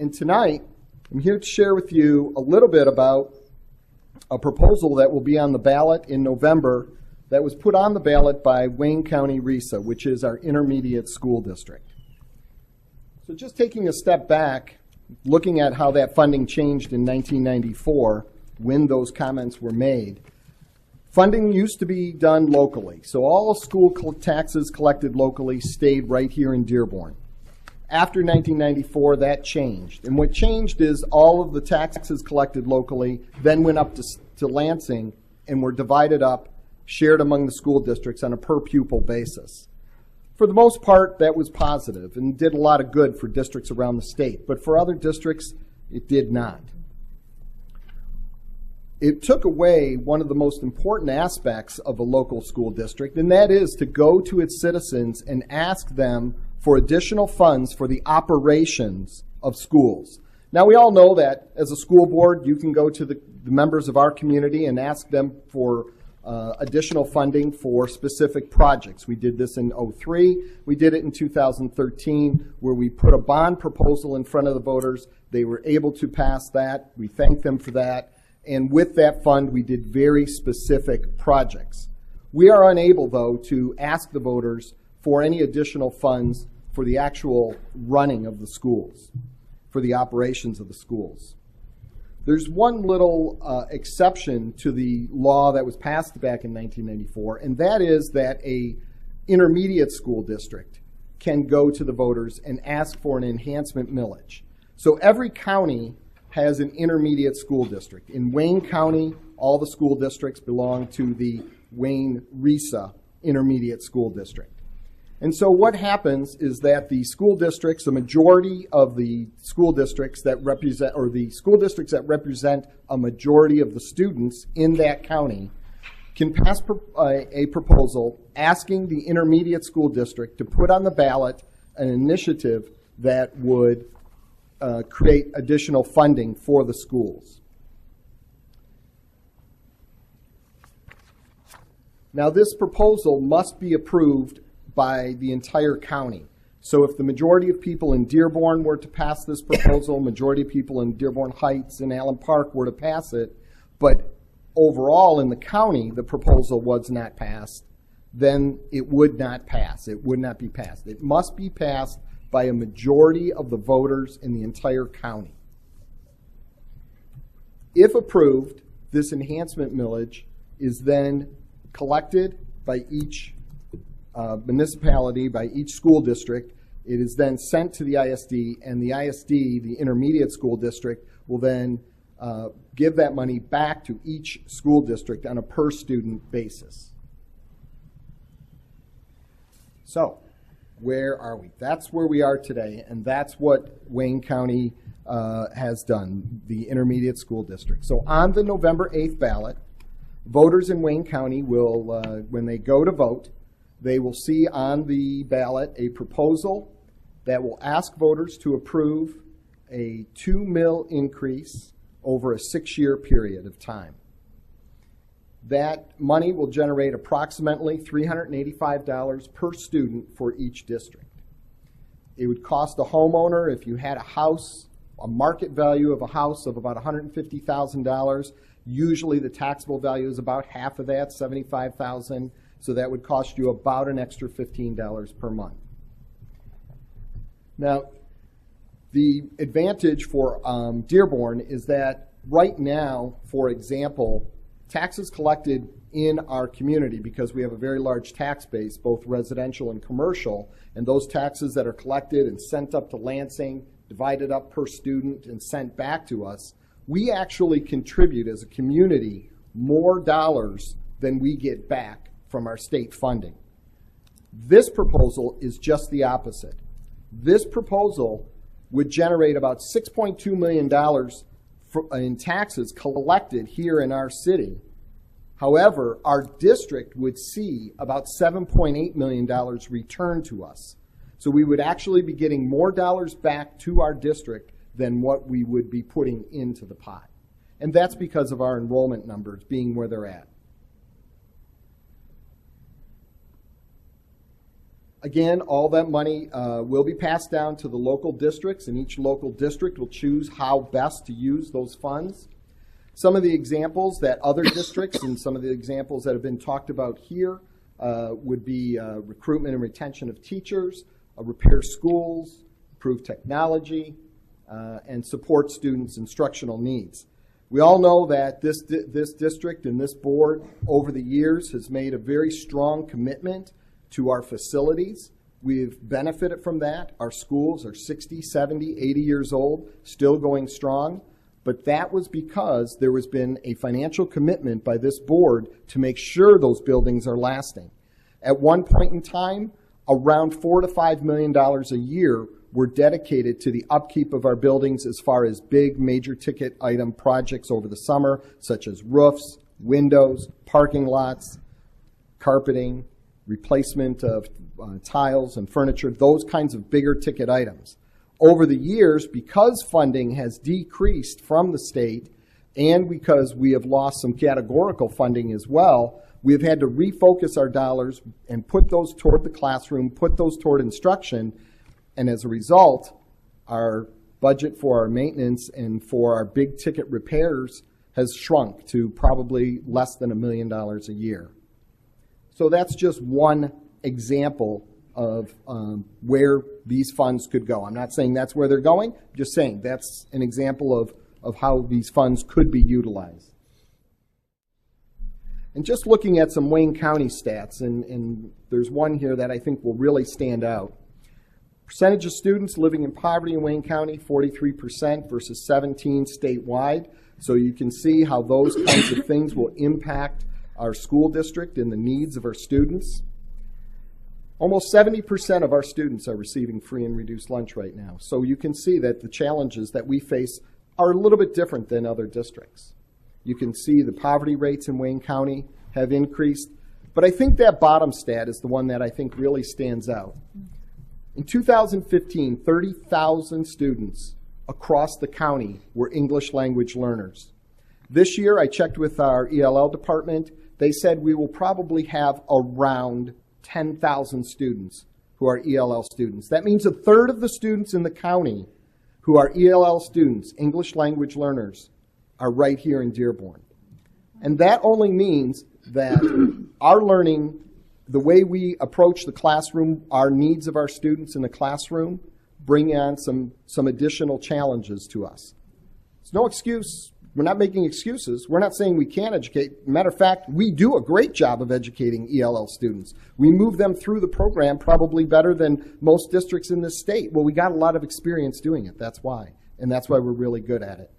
And tonight, I'm here to share with you a little bit about a proposal that will be on the ballot in November that was put on the ballot by Wayne County RESA, which is our intermediate school district. So just taking a step back, looking at how that funding changed in 1994 when those comments were made. Funding used to be done locally. So all school taxes collected locally stayed right here in Dearborn. After 1994, that changed. And what changed is all of the taxes collected locally then went up to Lansing and were divided up, shared among the school districts on a per pupil basis. For the most part, that was positive and did a lot of good for districts around the state. But for other districts, it did not. It took away one of the most important aspects of a local school district, and that is to go to its citizens and ask them for additional funds for the operations of schools. Now, we all know that as a school board, you can go to the members of our community and ask them for additional funding for specific projects. We did this in 2003. We did it in 2013, where we put a bond proposal in front of the voters. They were able to pass that. We thanked them for that. And with that fund, we did very specific projects. We are unable, though, to ask the voters for any additional funds for the actual running of the schools, for the operations of the schools. There's one little exception to the law that was passed back in 1994, and that is that an intermediate school district can go to the voters and ask for an enhancement millage. So every county has an intermediate school district. In Wayne County, all the school districts belong to the Wayne RESA Intermediate School District. And so what happens is that the school districts, the majority of the school districts that represent, or the school districts that represent a majority of the students in that county, can pass a proposal asking the intermediate school district to put on the ballot an initiative that would create additional funding for the schools. Now, this proposal must be approved by the entire county. So if the majority of people in Dearborn were to pass this proposal, majority of people in Dearborn Heights and Allen Park were to pass it, but overall in the county the proposal was not passed, then it would not pass. It would not be passed. It must be passed by a majority of the voters in the entire county. If approved, this enhancement millage is then collected by each municipality, by each school district. It is then sent to the ISD, and the ISD, the intermediate school district, will then give that money back to each school district on a per student basis. So, where are we? That's where we are today, and that's what Wayne County has done, the intermediate school district. So on the November 8th ballot, voters in Wayne County will, when they go to vote, they will see on the ballot a proposal that will ask voters to approve a 2 mil increase over a 6-year period of time. That money will generate approximately $385 per student for each district. It would cost a homeowner, if you had a house, a market value of a house of about $150,000. Usually the taxable value is about half of that, $75,000. So that would cost you about an extra $15 per month. Now, the advantage for Dearborn is that right now, for example, taxes collected in our community, because we have a very large tax base, both residential and commercial, and those taxes that are collected and sent up to Lansing, divided up per student and sent back to us, we actually contribute as a community more dollars than we get back from our state funding. This proposal is just the opposite. This proposal would generate about $6.2 million in taxes collected here in our city. However, our district would see about $7.8 million returned to us. So we would actually be getting more dollars back to our district than what we would be putting into the pot. And that's because of our enrollment numbers being where they're at. Again, all that money will be passed down to the local districts, and each local district will choose how best to use those funds. Some of the examples that other districts and some of the examples that have been talked about here would be recruitment and retention of teachers, repair schools, improve technology, and support students' instructional needs. We all know that this district and this board over the years has made a very strong commitment to our facilities. We've benefited from that. Our schools are 60, 70, 80 years old, still going strong. But that was because there has been a financial commitment by this board to make sure those buildings are lasting. At one point in time, around $4 to $5 million a year were dedicated to the upkeep of our buildings as far as big major ticket item projects over the summer, such as roofs, windows, parking lots, carpeting, replacement of tiles and furniture, those kinds of bigger ticket items. Over the years, because funding has decreased from the state and because we have lost some categorical funding as well, we have had to refocus our dollars and put those toward the classroom, put those toward instruction, and as a result, our budget for our maintenance and for our big ticket repairs has shrunk to probably less than $1 million a year. So that's just one example of where these funds could go. I'm not saying that's where they're going, I'm just saying that's an example of how these funds could be utilized. And just looking at some Wayne County stats, and there's one here that I think will really stand out. Percentage of students living in poverty in Wayne County, 43% versus 17% statewide. So you can see how those kinds of things will impact our school district and the needs of our students. Almost 70% of our students are receiving free and reduced lunch right now. So you can see that the challenges that we face are a little bit different than other districts. You can see the poverty rates in Wayne County have increased. But I think that bottom stat is the one that I think really stands out. In 2015, 30,000 students across the county were English language learners. This year, I checked with our ELL department. They said we will probably have around 10,000 students who are ELL students. That means a third of the students in the county who are ELL students, English language learners, are right here in Dearborn. And that only means that our learning, the way we approach the classroom, our needs of our students in the classroom, bring on some additional challenges to us. It's no excuse. We're not making excuses. We're not saying we can't educate. Matter of fact, we do a great job of educating ELL students. We move them through the program probably better than most districts in this state. Well, we got a lot of experience doing it. That's why. And that's why we're really good at it.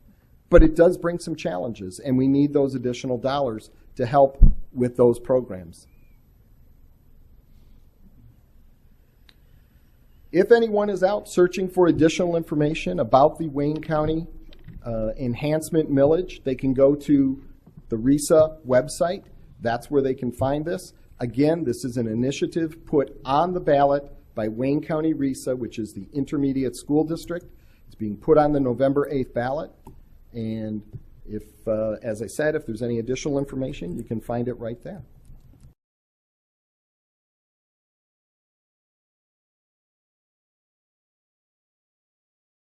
But it does bring some challenges, and we need those additional dollars to help with those programs. If anyone is out searching for additional information about the Wayne County enhancement millage, they can go to the RESA website. That's where they can find this. Again, this is an initiative put on the ballot by Wayne County RESA, which is the intermediate school district. It's being put on the November 8th ballot. And if, as I said, if there's any additional information, you can find it right there.